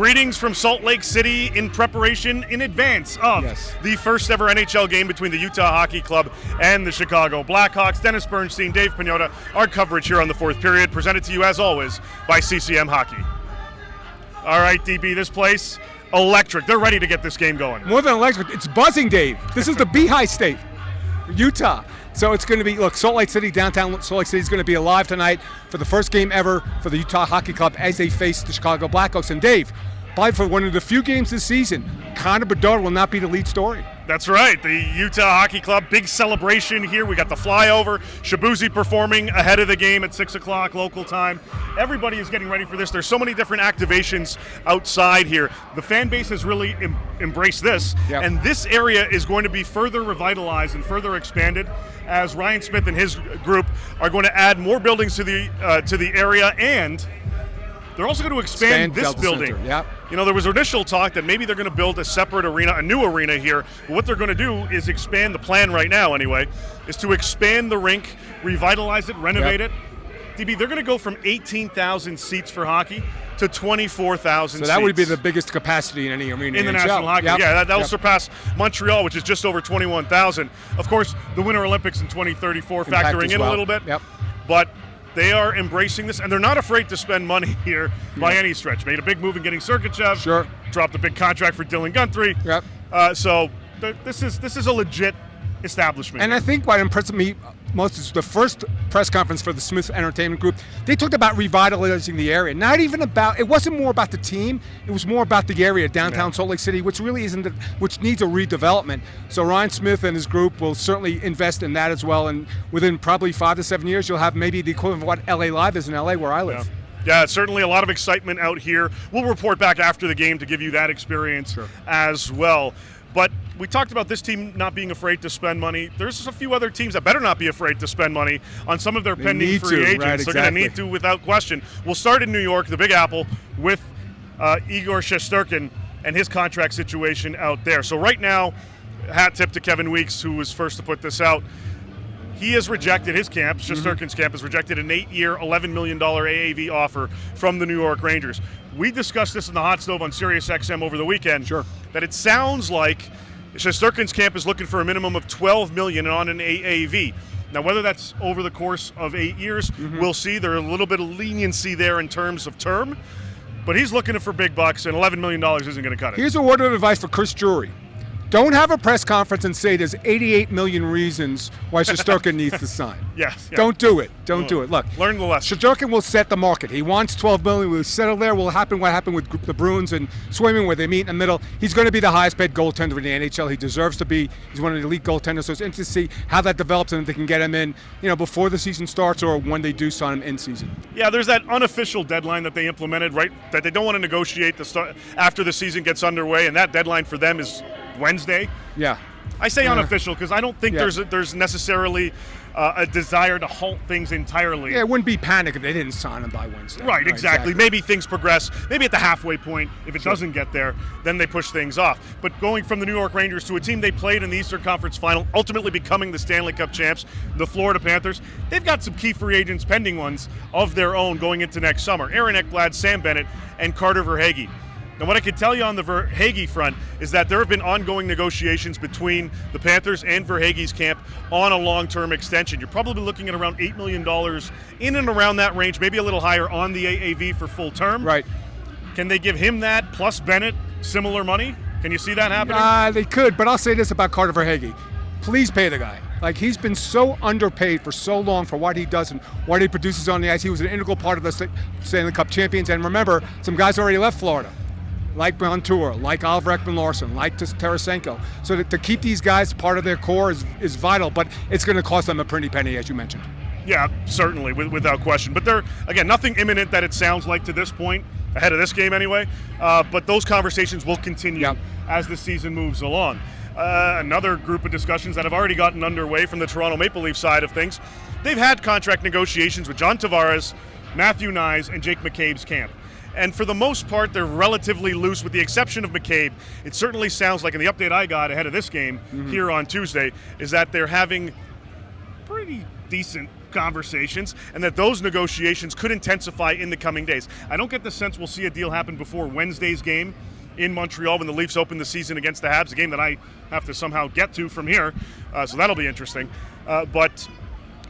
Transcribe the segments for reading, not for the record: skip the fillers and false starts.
Greetings from Salt Lake City in preparation in advance of the first ever NHL game between the Utah Hockey Club and the Chicago Blackhawks. Dennis Bernstein, Dave Pagnotta, our coverage here on the fourth period, presented to you as always by CCM Hockey. All right, DB, this place, electric. They're ready to get this game going. More than electric, it's buzzing, Dave. This is the Beehive State, Utah. So it's going to be, look, Salt Lake City, downtown Salt Lake City is going to be alive tonight for the first game ever for the Utah Hockey Club as they face the Chicago Blackhawks. And Dave, probably for one of the few games this season, Connor Bedard will not be the lead story. That's right. The Utah Hockey Club, big celebration here. We got the flyover. Shabuzi performing ahead of the game at 6 o'clock local time. Everybody is getting ready for this. There's so many different activations outside here. The fan base has really embraced this. Yep. And this area is going to be further revitalized and further expanded as Ryan Smith and his group are going to add more buildings to the area, and they're also going to expand this building. Yep. You know, there was initial talk that maybe they're going to build a separate arena, a new arena here. But what they're going to do is expand, the plan right now anyway, is to expand the rink, revitalize it, renovate it. DB, they're going to go from 18,000 seats for hockey to 24,000 seats. So that would be the biggest capacity in any arena in the National Hockey. Yep. Yeah, that'll surpass Montreal, which is just over 21,000. Of course, the Winter Olympics in 2034 factoring in a little bit. Yep. But they are embracing this, and they're not afraid to spend money here by any stretch. Made a big move in getting Sergachev. Sure. Dropped a big contract for Dylan Guthrie. Yep. So this is a legit establishment. And I think what impressed me most is the first press conference for the Smith Entertainment Group. They talked about revitalizing the area. Not even about, it wasn't more about the team, it was more about the area, downtown Salt Lake City, which really isn't, which needs a redevelopment. So Ryan Smith and his group will certainly invest in that as well. And within probably 5 to 7 years, you'll have maybe the equivalent of what LA Live is in LA, where I live. Yeah, certainly a lot of excitement out here. We'll report back after the game to give you that experience as well. But we talked about this team not being afraid to spend money. There's a few other teams that better not be afraid to spend money on some of their pending free agents. Right, They're going to need to without question. We'll start in New York, the Big Apple, with Igor Shesterkin and his contract situation out there. So right now, hat tip to Kevin Weeks, who was first to put this out. He has rejected his camp, Shesterkin's camp has rejected an 8-year, $11 million AAV offer from the New York Rangers. We discussed this in the hot stove on SiriusXM over the weekend. That it sounds like Shesterkin's camp is looking for a minimum of $12 million on an AAV. Now, whether that's over the course of 8 years, we'll see. There's a little bit of leniency there in terms of term, but he's looking for big bucks, and $11 million isn't going to cut it. Here's a word of advice for Chris Drury. Don't have a press conference and say there's 88 million reasons why Shesterkin needs to sign. Don't do it. Don't do it. Look, learn the lesson. Shesterkin will set the market. He wants $12 million. We'll settle there. Will happen what happened with the Bruins and Swayman, where they meet in the middle. He's going to be the highest paid goaltender in the NHL. He deserves to be. He's one of the elite goaltenders. So it's interesting to see how that develops and if they can get him in, before the season starts or when they do sign him in season. Yeah, there's that unofficial deadline that they implemented, right? That they don't want to negotiate after the season gets underway, and that deadline for them is Wednesday. I say unofficial because I don't think there's necessarily a desire to halt things entirely. It wouldn't be panic if they didn't sign him by Wednesday. Right, exactly. Maybe things progress. Maybe at the halfway point, if it doesn't get there, then they push things off. But going from the New York Rangers to a team they played in the Eastern Conference Final, ultimately becoming the Stanley Cup champs, the Florida Panthers, they've got some key free agents, pending ones, of their own going into next summer. Aaron Ekblad, Sam Bennett, and Carter Verhaeghe. Now, what I can tell you on the Verhaeghe front is that there have been ongoing negotiations between the Panthers and Verhaeghe's camp on a long-term extension. You're probably looking at around $8 million in and around that range, maybe a little higher on the AAV for full term. Right. Can they give him that plus Bennett similar money? Can you see that happening? They could, but I'll say this about Carter Verhaeghe. Please pay the guy. Like, he's been so underpaid for so long for what he does and what he produces on the ice. He was an integral part of the Stanley Cup champions. And remember, some guys already left Florida, like Montour, like Oliver Ekman-Larsson, like Tarasenko. So to keep these guys part of their core is vital, but it's going to cost them a pretty penny, as you mentioned. Yeah, certainly, without question. But they're, again, nothing imminent that it sounds like to this point, ahead of this game anyway. But those conversations will continue as the season moves along. Another group of discussions that have already gotten underway from the Toronto Maple Leafs side of things. They've had contract negotiations with John Tavares, Matthew Nyes, and Jake McCabe's camp. And for the most part, they're relatively loose, with the exception of McCabe. It certainly sounds like, in the update I got ahead of this game here on Tuesday, is that they're having pretty decent conversations, and that those negotiations could intensify in the coming days. I don't get the sense we'll see a deal happen before Wednesday's game in Montreal when the Leafs open the season against the Habs, a game that I have to somehow get to from here, so that'll be interesting. But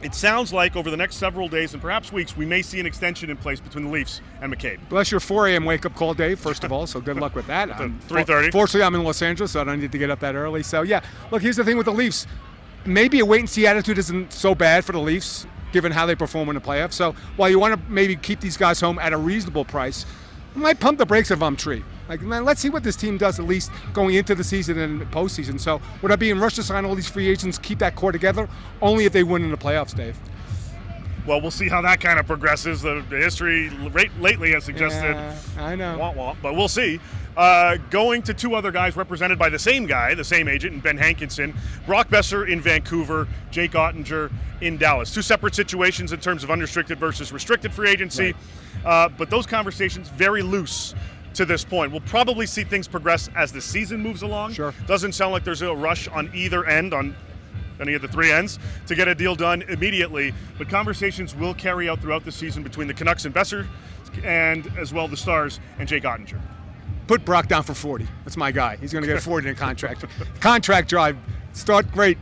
it sounds like over the next several days and perhaps weeks, we may see an extension in place between the Leafs and McCabe. Bless your 4 a.m. wake-up call, Dave, first of all, so good luck with that. 3:30. Fortunately, I'm in Los Angeles, so I don't need to get up that early. So, yeah, look, here's the thing with the Leafs. Maybe a wait-and-see attitude isn't so bad for the Leafs, given how they perform in the playoffs. So while you want to maybe keep these guys home at a reasonable price, you might pump the brakes if I'm Tree. Like, man, let's see what this team does at least going into the season and postseason. So would I be in rush to sign all these free agents, keep that core together? Only if they win in the playoffs, Dave. Well, we'll see how that kind of progresses. The history lately has suggested I know. Wah-wah, but we'll see. Going to two other guys represented by the same guy, the same agent, and Ben Hankinson. Brock Boeser in Vancouver, Jake Oettinger in Dallas. Two separate situations in terms of unrestricted versus restricted free agency, but those conversations very loose to this point. We'll probably see things progress as the season moves along. Sure. Doesn't sound like there's a rush on either end, on any of the three ends, to get a deal done immediately, but conversations will carry out throughout the season between the Canucks and Boeser, and as well the Stars and Jake Oettinger. Put Brock down for 40. That's my guy. He's going to get a 40 in a contract. Contract drive. Start great,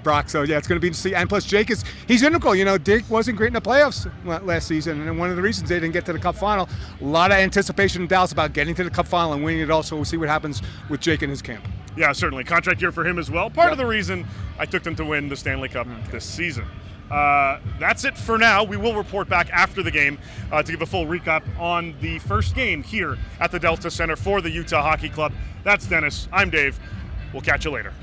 Brock. So, yeah, it's going to be interesting. And plus, Jake he's integral. You know, Jake wasn't great in the playoffs last season, and one of the reasons they didn't get to the Cup final, a lot of anticipation in Dallas about getting to the Cup final and winning it all. So we'll see what happens with Jake and his camp. Yeah, certainly. Contract year for him as well. Part of the reason I took them to win the Stanley Cup this season. That's it for now. We will report back after the game to give a full recap on the first game here at the Delta Center for the Utah Hockey Club. That's Dennis. I'm Dave. We'll catch you later.